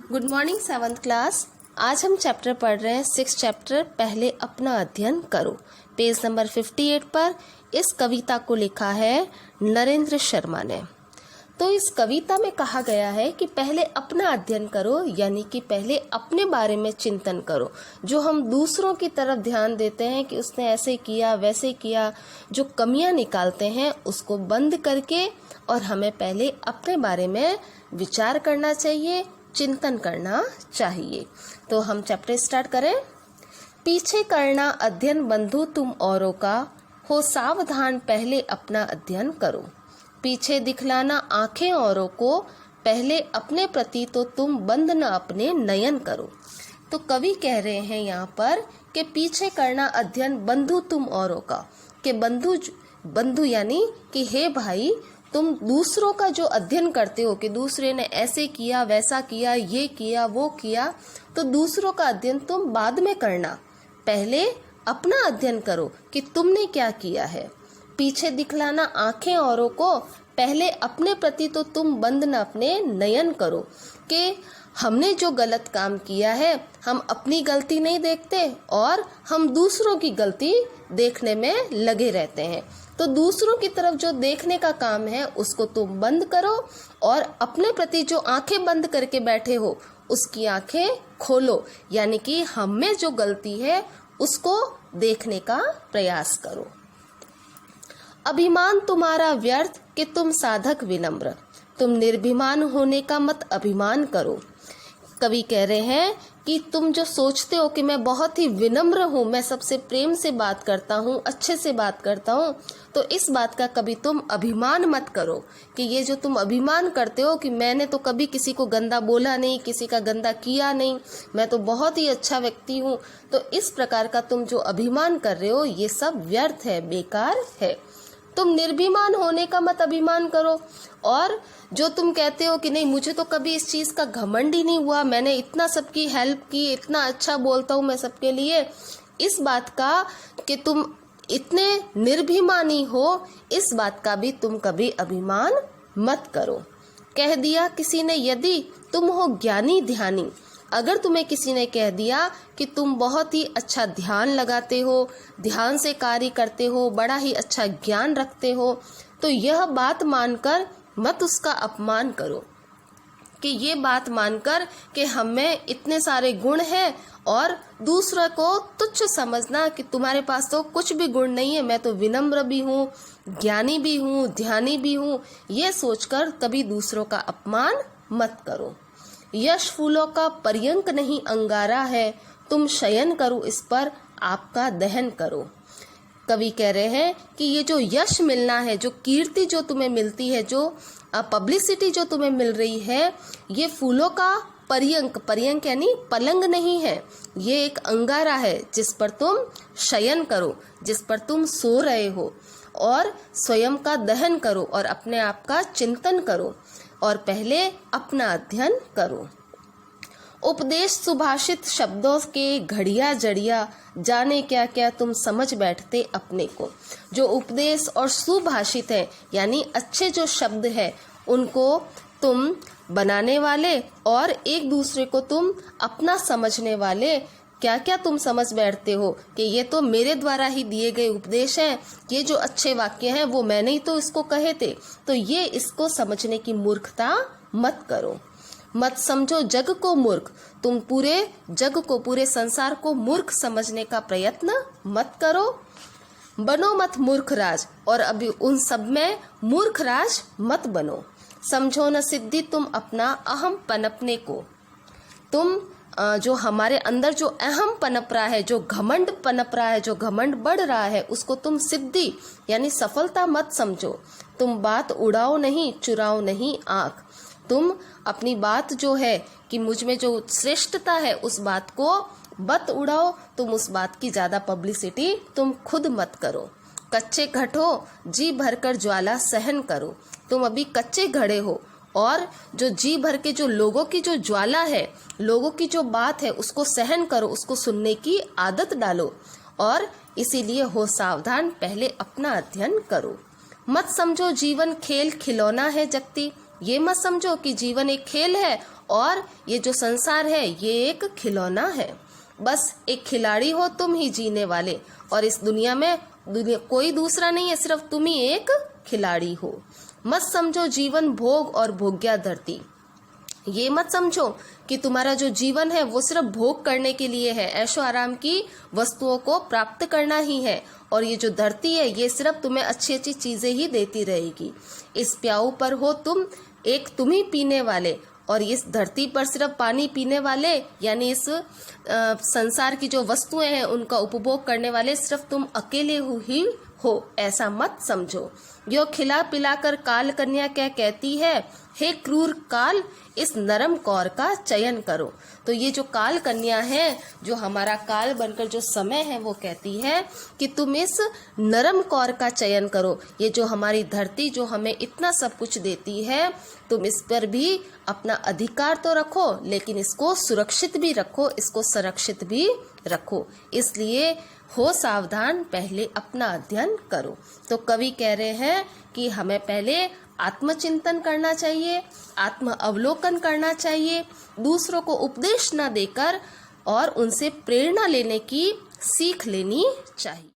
Good morning 7th class. आज हम chapter पढ़ रहे हैं 6 चैप्टर पहले अपना अध्ययन करो। पेज नंबर 58 पर इस कविता को लिखा है नरेंद्र शर्मा ने। तो इस कविता में कहा गया है कि पहले अपना अध्ययन करो, यानी कि पहले अपने बारे में चिंतन करो। जो हम दूसरों की तरफ ध्यान देते हैं कि उसने ऐसे किया वैसे किया, जो कमियां निकालते हैं उसको बंद करके और हमें पहले अपने बारे में विचार करना चाहिए, चिंतन करना चाहिए। तो हम चैप्टर स्टार्ट करें। पीछे करना अध्ययन बंधु तुम औरों का, हो सावधान पहले अपना अध्ययन करो। पीछे दिखलाना आंखें औरों को, पहले अपने प्रति तो तुम बंद न अपने नयन करो। तो कवि कह रहे हैं यहाँ पर कि पीछे करना अध्ययन बंधु तुम औरों का, कि बंधु यानी कि हे भाई, तुम दूसरों का जो अध्ययन करते हो कि दूसरे ने ऐसे किया वैसा किया, ये किया वो किया, तो दूसरों का अध्ययन तुम बाद में करना, पहले अपना अध्ययन करो कि तुमने क्या किया है। पीछे दिखलाना आंखें औरों को, पहले अपने प्रति तो तुम बंद न अपने नयन करो। कि हमने जो गलत काम किया है हम अपनी गलती नहीं देखते और हम दूसरों की गलती देखने में लगे रहते हैं। तो दूसरों की तरफ जो देखने का काम है उसको तुम बंद करो और अपने प्रति जो आंखें बंद करके बैठे हो उसकी आंखें खोलो, यानी कि हम में जो गलती है उसको देखने का प्रयास करो। अभिमान तुम्हारा व्यर्थ कि तुम साधक विनम्र, तुम निर्भिमान होने का मत अभिमान करो। कवि कह रहे हैं कि तुम जो सोचते हो कि मैं बहुत ही विनम्र हूँ, मैं सबसे प्रेम से बात करता हूँ, अच्छे से बात करता हूँ, तो इस बात का कभी तुम अभिमान मत करो। कि ये जो तुम अभिमान करते हो कि मैंने तो कभी किसी को गंदा बोला नहीं, किसी का गंदा किया नहीं, मैं तो बहुत ही अच्छा व्यक्ति हूँ, तो इस प्रकार का तुम जो अभिमान कर रहे हो ये सब व्यर्थ है, बेकार है। तुम निर्भिमान होने का मत अभिमान करो। और जो तुम कहते हो कि नहीं, मुझे तो कभी इस चीज का घमंड ही नहीं हुआ, मैंने इतना सबकी हेल्प की, इतना अच्छा बोलता हूँ मैं सबके लिए, इस बात का कि तुम इतने निर्भिमानी हो, इस बात का भी तुम कभी अभिमान मत करो। कह दिया किसी ने यदि तुम हो ज्ञानी ध्यानी, अगर तुम्हें किसी ने कह दिया कि तुम बहुत ही अच्छा ध्यान लगाते हो, ध्यान से कार्य करते हो, बड़ा ही अच्छा ज्ञान रखते हो, तो यह बात मानकर मत उसका अपमान करो। कि ये बात मानकर कि हम में इतने सारे गुण हैं और दूसरों को तुच्छ समझना कि तुम्हारे पास तो कुछ भी गुण नहीं है, मैं तो विनम्र भी हूँ, ज्ञानी भी हूँ, ध्यानी भी हूँ, ये सोचकर कभी दूसरों का अपमान मत करो। यश फूलों का पर्यंक नहीं अंगारा है, तुम शयन करो इस पर आपका दहन करो। कवि कह रहे हैं कि ये जो यश मिलना है, जो कीर्ति जो तुम्हें मिलती है, जो पब्लिसिटी जो तुम्हें मिल रही है, ये फूलों का पर्यंक यानी पलंग नहीं है, ये एक अंगारा है जिस पर तुम शयन करो, जिस पर तुम सो रहे हो, और स्वयं का दहन करो और अपने आप का चिंतन करो और पहले अपना अध्ययन करो। उपदेश सुभाषित शब्दों के घड़िया जड़िया, जाने क्या क्या तुम समझ बैठते अपने को। जो उपदेश और सुभाषित है यानी अच्छे जो शब्द है उनको तुम बनाने वाले और एक दूसरे को तुम अपना समझने वाले, क्या क्या तुम समझ बैठते हो कि ये तो मेरे द्वारा ही दिए गए उपदेश हैं, ये जो अच्छे वाक्य हैं वो मैंने ही तो इसको कहे थे, तो ये इसको समझने की मूर्खता मत करो। मत समझो जग को मूर्ख, तुम पूरे जग को, पूरे संसार को मूर्ख समझने का प्रयत्न मत करो। बनो मत मूर्ख राज, और अभी उन सब में मूर्ख राज मत बनो। समझो न सिद्धि तुम अपना अहम पनपने को, तुम जो हमारे अंदर जो अहम पनप रहा है, जो घमंड पनप रहा है, जो घमंड बढ़ रहा है, उसको तुम सिद्धि यानी सफलता मत समझो। तुम बात उड़ाओ नहीं, चुराओ नहीं आंख, तुम अपनी बात जो है कि मुझ में जो श्रेष्ठता है उस बात को मत उड़ाओ, तुम उस बात की ज्यादा पब्लिसिटी तुम खुद मत करो। कच्चे घट हो, जी भरकर ज्वाला सहन करो, तुम अभी कच्चे घड़े हो और जो जी भर के जो लोगों की जो ज्वाला है, लोगों की जो बात है उसको सहन करो, उसको सुनने की आदत डालो और इसीलिए हो सावधान पहले अपना अध्ययन करो। मत समझो जीवन खेल खिलौना है जगती, ये मत समझो कि जीवन एक खेल है और ये जो संसार है ये एक खिलौना है। बस एक खिलाड़ी हो तुम ही जीने वाले, और इस दुनिया में कोई दूसरा नहीं है, सिर्फ तुम ही एक खिलाड़ी हो। मत समझो जीवन भोग और भोग्या धरती। ये मत समझो कि तुम्हारा जो जीवन है वो सिर्फ भोग करने के लिए है, ऐशो आराम की वस्तुओं को प्राप्त करना ही है, और ये जो धरती है ये सिर्फ तुम्हें अच्छी अच्छी चीजें ही देती रहेगी। इस प्याऊ पर हो तुम ही पीने वाले, और इस धरती पर सिर्फ पानी पीने वाले, यानी इस संसार की जो वस्तुएं हैं उनका उपभोग करने वाले सिर्फ तुम अकेले ही हो, ऐसा मत समझो। यो खिला पिलाकर काल कन्या क्या कहती है, हे क्रूर काल, इस नरम कौर का चयन करो। तो ये जो काल कन्या है, जो हमारा काल बनकर जो समय है, वो कहती है कि तुम इस नरम कौर का चयन करो। ये जो हमारी धरती जो हमें इतना सब कुछ देती है, तुम इस पर भी अपना अधिकार तो रखो, लेकिन इसको सुरक्षित भी रखो, इसको संरक्षित भी रखो। इसलिए हो सावधान, पहले अपना अध्ययन करो। तो कवि कह रहे हैं कि हमें पहले आत्मचिंतन करना चाहिए, आत्म अवलोकन करना चाहिए, दूसरों को उपदेश न देकर और उनसे प्रेरणा लेने की सीख लेनी चाहिए।